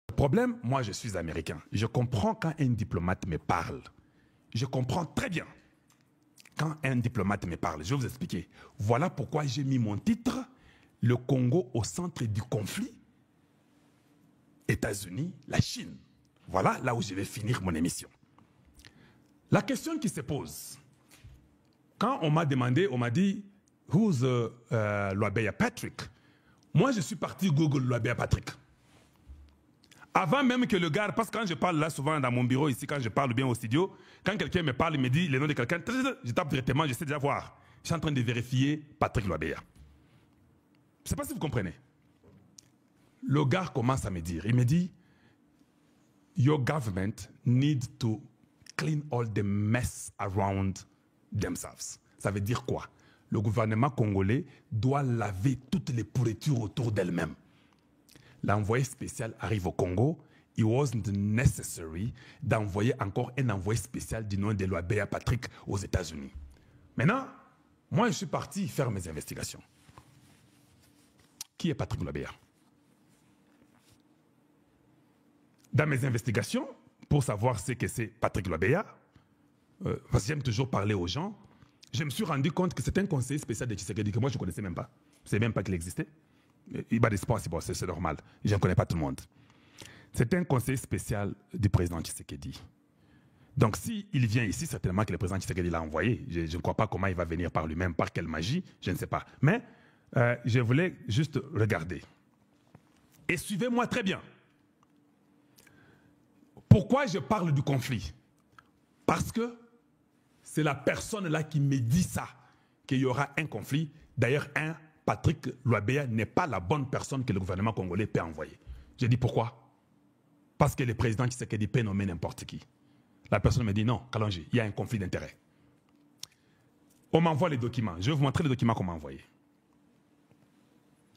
Le problème, moi je suis américain. Je comprends quand un diplomate me parle. Je comprends très bien quand un diplomate me parle. Je vais vous expliquer. Voilà pourquoi j'ai mis mon titre, le Congo au centre du conflit, États-Unis, la Chine. Voilà là où je vais finir mon émission. La question qui se pose, quand on m'a demandé, on m'a dit, who's Lwabeya Patrick? Moi, je suis parti Google Lwabeya Patrick. Avant même que le gars, parce que quand je parle là souvent dans mon bureau ici, quand je parle bien au studio, quand quelqu'un me parle, il me dit le nom de quelqu'un, je tape directement, je sais déjà voir. Je suis en train de vérifier Patrick Lwabeya. Je ne sais pas si vous comprenez. Le gars commence à me dire, il me dit, your government needs to clean all the mess around themselves. Ça veut dire quoi? Le gouvernement congolais doit laver toutes les pourritures autour d'elle-même. L'envoyé spécial arrive au Congo. It wasn't necessary d'envoyer encore un envoyé spécial du nom de Lwabeya Patrick aux États-Unis. Maintenant, moi je suis parti faire mes investigations. Qui est Patrick Lwabeya? Dans mes investigations, pour savoir ce que c'est Patrick Lwabeya, parce que j'aime toujours parler aux gens, je me suis rendu compte que c'est un conseiller spécial de Tshisekedi que moi je ne connaissais même pas. Je ne savais même pas qu'il existait. Il va des sports, c'est normal. Je ne connais pas tout le monde. C'est un conseiller spécial du président Tshisekedi. Donc s'il vient ici, certainement que le président Tshisekedi l'a envoyé. Je ne crois pas comment il va venir par lui-même, par quelle magie, je ne sais pas. Mais je voulais juste regarder. Et suivez-moi très bien. Pourquoi je parle du conflit? Parce que c'est la personne là qui me dit ça, qu'il y aura un conflit. D'ailleurs, Patrick Lwabeya n'est pas la bonne personne que le gouvernement congolais peut envoyer. Je dis pourquoi? Parce que le président Tshisekedi peut nommer n'importe qui. La personne me dit non, Kalonji, il y a un conflit d'intérêts. On m'envoie les documents. Je vais vous montrer les documents qu'on m'a envoyés.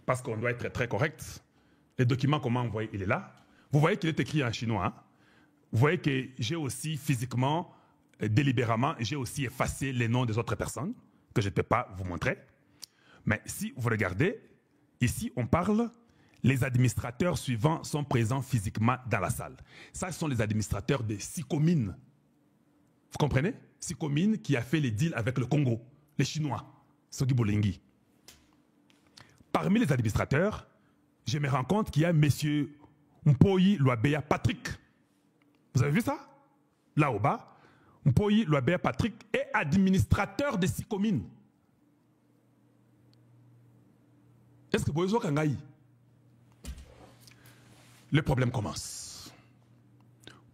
Parce qu'on doit être très correct. Les documents qu'on m'a envoyés, il est là. Vous voyez qu'il est écrit en chinois. Hein? Vous voyez que j'ai aussi physiquement, délibérément, j'ai aussi effacé les noms des autres personnes que je ne peux pas vous montrer. Mais si vous regardez, ici on parle, les administrateurs suivants sont présents physiquement dans la salle. Ça, ce sont les administrateurs de Sikomine. Vous comprenez? Sikomine qui a fait les deals avec le Congo, les Chinois, Sogi Bolengi. Parmi les administrateurs, je me rends compte qu'il y a M. Mpoyi Lwabeya Patrick. Vous avez vu ça? Là au bas, Mpoyi Lwabeya Patrick est administrateur de Sikomine. Est-ce que vous voyez Kangaï? Le problème commence.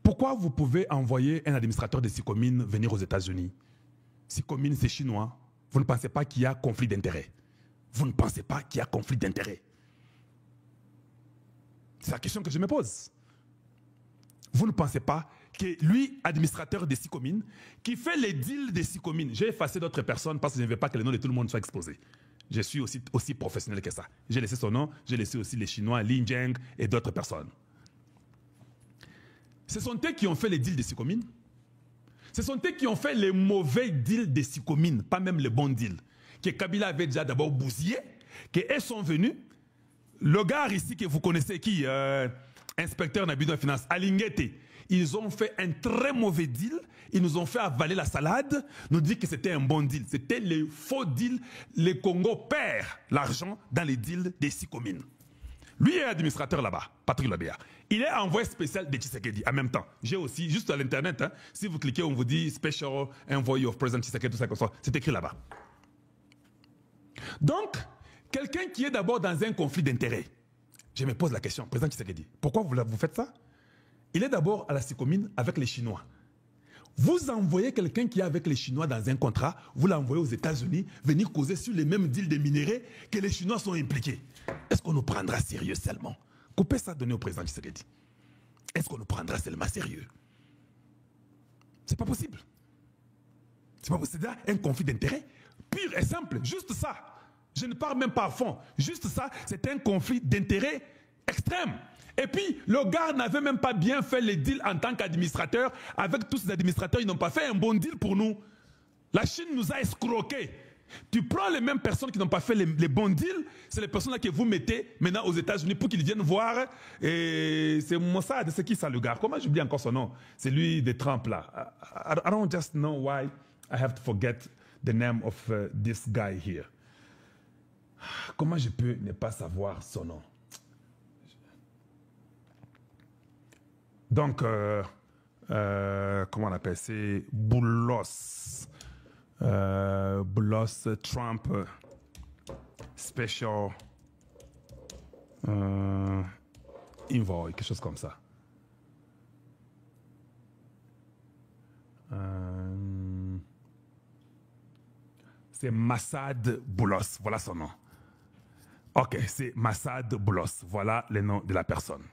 Pourquoi vous pouvez envoyer un administrateur de Sikomine venir aux États-Unis? Sikomine, c'est chinois. Vous ne pensez pas qu'il y a conflit d'intérêts? Vous ne pensez pas qu'il y a conflit d'intérêts? C'est la question que je me pose. Vous ne pensez pas que lui, administrateur de Sikomine, qui fait les deals de Sikomine, j'ai effacé d'autres personnes parce que je ne veux pas que le nom de tout le monde soit exposé. Je suis aussi professionnel que ça. J'ai laissé son nom, j'ai laissé aussi les Chinois, Lin Zheng et d'autres personnes. Ce sont eux qui ont fait les deals de Sikomine. Ce sont eux qui ont fait les mauvais deals de Sikomine, pas même les bons deals. Que Kabila avait déjà d'abord bousillé, qu'eux sont venus. Le gars ici que vous connaissez, qui inspecteur Nabido de finance, Alingete, ils ont fait un très mauvais deal. Ils nous ont fait avaler la salade, nous dit que c'était un bon deal. C'était les faux deals. Le Congo perd l'argent dans les deals des Sikomine. Lui est administrateur là-bas, Patrick Lwabeya. Il est envoyé spécial de Tshisekedi en même temps. J'ai aussi, juste à l'internet, hein, si vous cliquez, on vous dit Special Envoy of President Tshisekedi, tout ça comme ça. C'est écrit là-bas. Donc, quelqu'un qui est d'abord dans un conflit d'intérêts, je me pose la question, Président Tshisekedi, pourquoi vous faites ça? Il est d'abord à la Sikomine avec les Chinois. Vous envoyez quelqu'un qui est avec les Chinois dans un contrat, vous l'envoyez aux États-Unis, venir causer sur les mêmes deals de minerais que les Chinois sont impliqués. Est-ce qu'on nous prendra sérieux seulement? Coupez ça, donnez au président Tshisekedi. Est-ce qu'on nous prendra seulement sérieux? C'est pas possible. C'est pas possible. C'est un conflit d'intérêts pur et simple, juste ça. Je ne parle même pas à fond. Juste ça, c'est un conflit d'intérêts extrême. Et puis, le gars n'avait même pas bien fait les deals en tant qu'administrateur. Avec tous ces administrateurs, ils n'ont pas fait un bon deal pour nous. La Chine nous a escroqués. Tu prends les mêmes personnes qui n'ont pas fait les bons deals, c'est les personnes-là que vous mettez maintenant aux États-Unis pour qu'ils viennent voir. Et c'est Mossad, c'est qui ça le gars? Comment j'oublie encore son nom? C'est lui de Trump là. I don't just know why I have to forget the name of this guy here. Comment je peux ne pas savoir son nom? Donc, comment on appelle? C'est Boulos. Boulos Trump Special Envoy, quelque chose comme ça. C'est Massad Boulos, voilà son nom. Ok, c'est Massad Boulos, voilà le nom de la personne.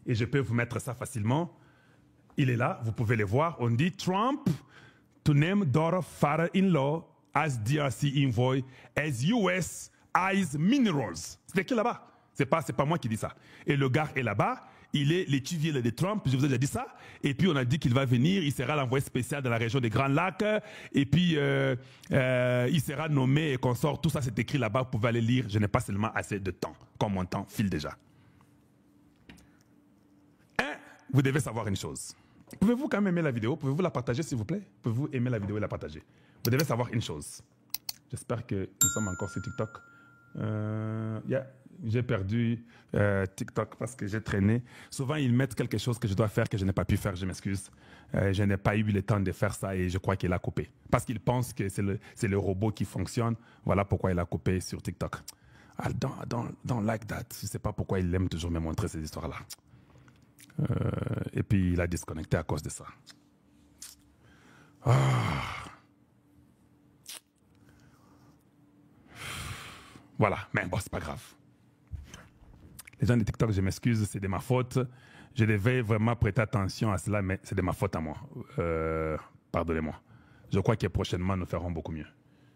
Et je peux vous mettre ça facilement. Il est là, vous pouvez le voir. On dit Trump to name daughter father-in-law as DRC envoy as US Eyes Minerals. C'est écrit là-bas. C'est pas moi qui dis ça. Et le gars est là-bas. Il est l'étudiant de Trump, je vous ai déjà dit ça. Et puis on a dit qu'il va venir, il sera l'envoyé spécial dans la région des Grands Lacs. Et puis il sera nommé et consort. Tout ça c'est écrit là-bas, vous pouvez aller lire. Je n'ai pas seulement assez de temps, comme mon temps file déjà. Vous devez savoir une chose. Pouvez-vous quand même aimer la vidéo? Pouvez-vous la partager s'il vous plaît? Pouvez-vous aimer la vidéo et la partager? Vous devez savoir une chose. J'espère que nous sommes encore sur TikTok. J'ai perdu TikTok parce que j'ai traîné. Souvent, ils mettent quelque chose que je dois faire que je n'ai pas pu faire, je m'excuse. Je n'ai pas eu le temps de faire ça et je crois qu'il a coupé. Parce qu'il pense que c'est le robot qui fonctionne. Voilà pourquoi il a coupé sur TikTok. I don't like that. Je ne sais pas pourquoi il aime toujours me montrer ces histoires-là. Et puis, il a disconnecté à cause de ça. Voilà, mais bon, c'est pas grave. Les gens de TikTok, je m'excuse, c'est de ma faute. Je devais vraiment prêter attention à cela, mais c'est de ma faute à moi. Pardonnez-moi. Je crois que prochainement, nous ferons beaucoup mieux.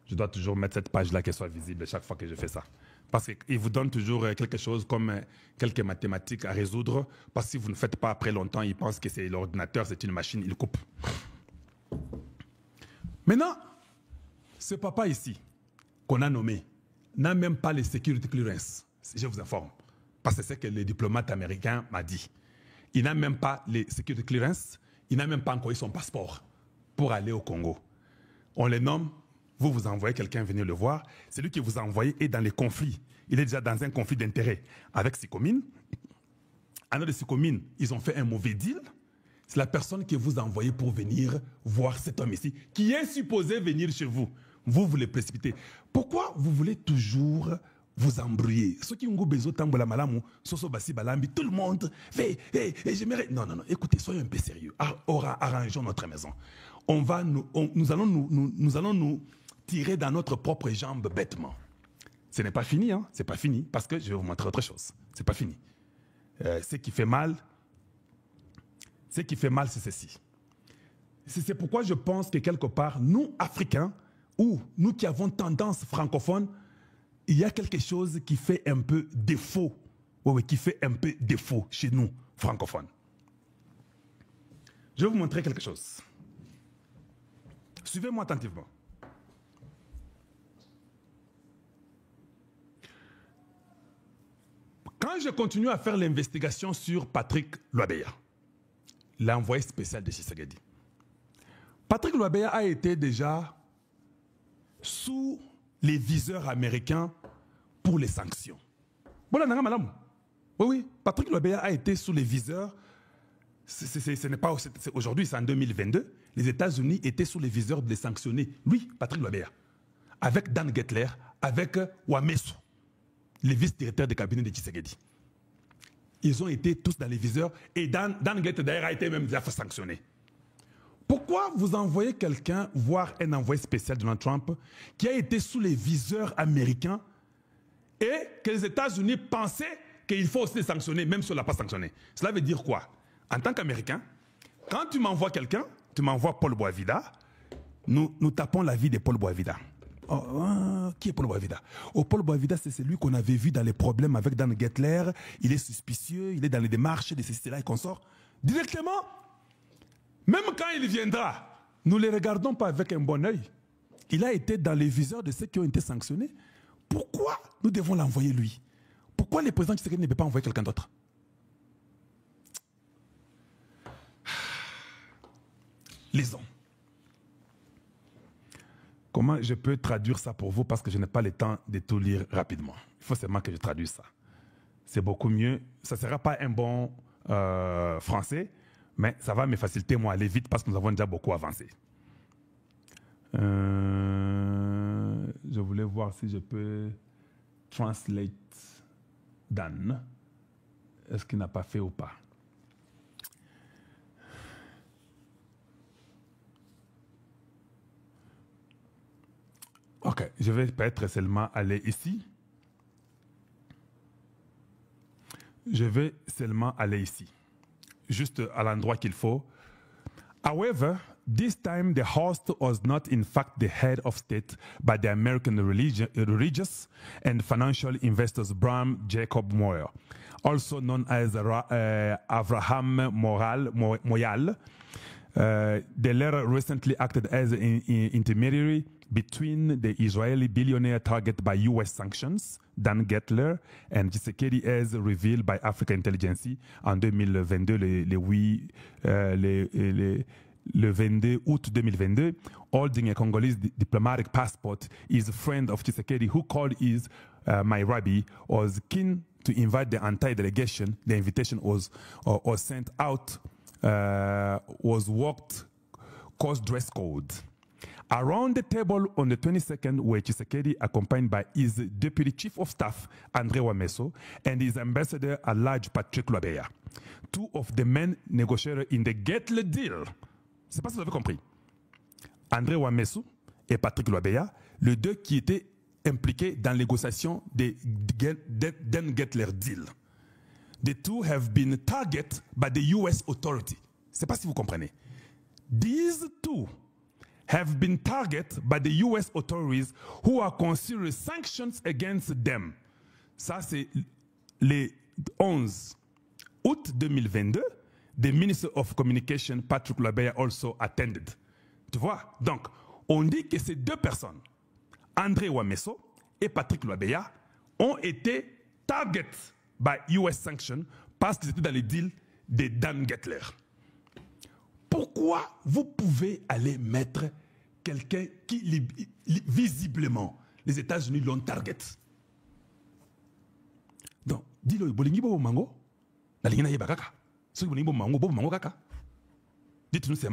Je dois toujours mettre cette page-là qui soit visible chaque fois que je fais ça. Parce qu'il vous donne toujours quelque chose comme quelques mathématiques à résoudre. Parce que si vous ne faites pas après longtemps, ils pensent que c'est l'ordinateur, c'est une machine, il coupe. Maintenant, ce papa ici, qu'on a nommé, n'a même pas les security clearance. Je vous informe. Parce que c'est ce que le diplomate américain m'a dit. Il n'a même pas les security clearance, il n'a même pas encore eu son passeport pour aller au Congo. On les nomme. Vous envoyez quelqu'un venir le voir. Celui qui vous a envoyé est dans les conflits. Il est déjà dans un conflit d'intérêts avec Sycomine. À notre Sycomine, ils ont fait un mauvais deal. C'est la personne que vous envoyez pour venir voir cet homme ici, qui est supposé venir chez vous. Vous le précipitez. Pourquoi vous voulez toujours vous embrouiller? Ceux qui ont besoin de malamu, tout le monde fait. J'aimerais. Non. Écoutez, soyez un peu sérieux. Arrangeons notre maison. Nous allons nous tirer dans notre propre jambe bêtement. Ce n'est pas fini, hein? C'est pas fini, parce que je vais vous montrer autre chose. C'est pas fini. Ce qui fait mal, c'est ceci. C'est pourquoi je pense que quelque part, nous, Africains, ou nous qui avons tendance francophone, il y a quelque chose qui fait un peu défaut. Oui, qui fait un peu défaut chez nous, francophones. Je vais vous montrer quelque chose. Suivez-moi attentivement. Quand je continue à faire l'investigation sur Patrick Lwabeya, l'envoyé spécial de Tshisekedi, Patrick Lwabeya a été déjà sous les viseurs américains pour les sanctions. Oui, Patrick Lwabeya a été sous les viseurs. Ce n'est pas aujourd'hui, c'est en 2022. Les États-Unis étaient sous les viseurs de les sanctionner. Lui, Patrick Lwabeya, avec Dan Gettler, avec Wamesu, les vice-directeurs de cabinet de Tshisekedi. Ils ont été tous dans les viseurs et Dan Gettler d'ailleurs a été même déjà sanctionné. Pourquoi vous envoyez quelqu'un voir un envoyé spécial de Donald Trump qui a été sous les viseurs américains et que les États-Unis pensaient qu'il faut aussi les sanctionner, même si on ne l'a pas sanctionné? Cela veut dire quoi? En tant qu'Américain, quand tu m'envoies quelqu'un, tu m'envoies Paul Boisvida, nous tapons la vie de Paul Boisvida. Qui est Paul Boisvida? Paul Boisvida, c'est celui qu'on avait vu dans les problèmes avec Dan Gettler. Il est suspicieux, il est dans les démarches de ceci, là et consort. Directement, même quand il viendra, nous ne les regardons pas avec un bon œil. Il a été dans les viseurs de ceux qui ont été sanctionnés. Pourquoi nous devons l'envoyer lui? Pourquoi le président Tshisekedi ne peut pas envoyer quelqu'un d'autre? Lisons. Comment je peux traduire ça pour vous parce que je n'ai pas le temps de tout lire rapidement. Il faut seulement que je traduise ça. C'est beaucoup mieux. Ça ne sera pas un bon français, mais ça va me faciliter moi aller vite parce que nous avons déjà beaucoup avancé. Je voulais voir si je peux translate Dan. Est-ce qu'il n'a pas fait ou pas? Ok, je vais peut-être seulement aller ici. Je vais seulement aller ici. Juste à l'endroit qu'il faut. However, this time the host was not in fact the head of state, but the American religious and financial investors Bram Jacob Moyer, also known as Avraham Moyal. The latter recently acted as an intermediary between the Israeli billionaire targeted by U.S. sanctions, Dan Gettler, and Tshisekedi, as revealed by Africa Intelligence en 2022, le 22 août 2022, holding a Congolese diplomatic passport, is a friend of Tshisekedi who called his my rabbi, was keen to invite the entire delegation. The invitation was sent out, was walked, caused dress code. Around the table on the 22nd were Tshisekedi, accompanied by his deputy chief of staff, André Wameso, and his ambassador at large, Patrick Lwabeya. Two of the main negotiators in the Gettler deal. C'est pas si vous avez compris. André Wameso et Patrick Lwabeya, les deux qui étaient impliqués dans la négociation des Dan Gettler deal. The two have been targeted by the US authority. C'est pas si vous comprenez. These two have been targeted by the US authorities who are considering sanctions against them. Ça, c'est le 11 août 2022. The Minister of Communication, Patrick Lwabeya, also attended. Tu vois? Donc, on dit que ces deux personnes, André Wameso et Patrick Lwabeya, ont été targeted by US sanctions parce qu'ils étaient dans les deals de Dan Gettler. Pourquoi vous pouvez aller mettre quelqu'un qui, visiblement, les États-Unis l'ont target? Donc, dis-le, bolingi bobo mango, la lingina yeba kaka. Si bolingi bobo mango kaka. Dites-nous c'est